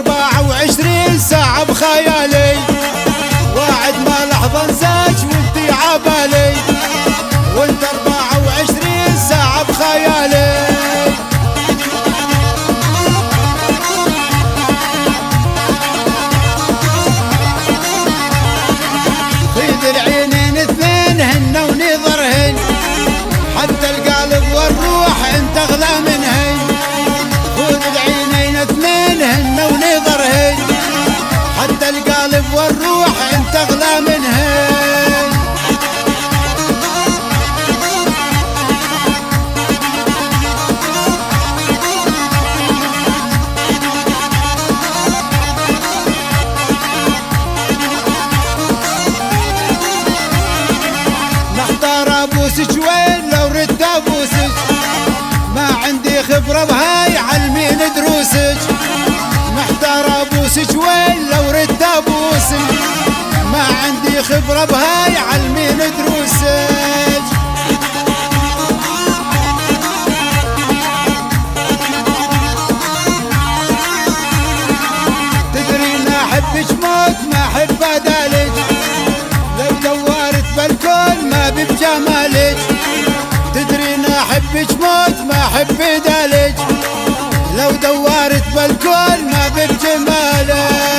24 ساعة بخيالي، واعد ما لحظة انساك وانتي عبالي، وانت 24 ساعة بخيالي. خيد العينين اثنين هن ونظرهن، حتى القلب والروح انت اغلى منهن. خذ العينين اثنين هن ونظرهن، حتى القلب والروح انت اغلى منهن. محتار ابوسك وين لو ردت ابوسك، ما عندي خبرة بهاي علمين دروسك. محتار ابوسك وين لو ردت ابوسك، ما عندي خبرة بهاي علمين دروسك. تدرين احبك موت ما احب بدالك، لو دورت بالكون ما بجمالك. تدرين احبك موت ما احب بدالك، لو دورت بالكون ما بجمالك.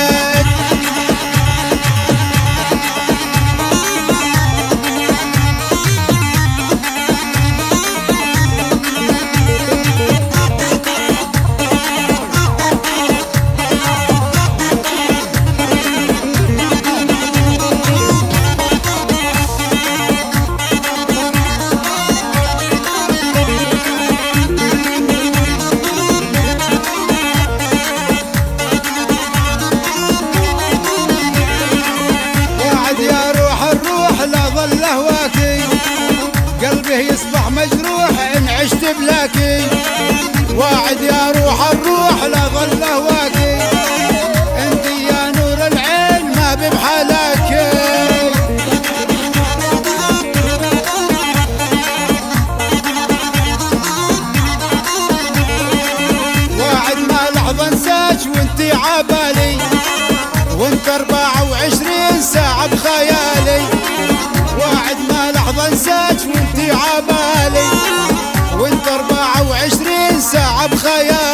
قلبه يصبح مجروح إن عشت بلاكي، واعد يا روح الروح لا ظل هواكي، انت يا نور العين ما ببحالاكي. واعد ما لحظة انساك وانتي عبالي، وانت 24 ساعة بخيالي. واعد ما لحظة انساك وانتي عبالي، وانت 24 ساعة بخيالي.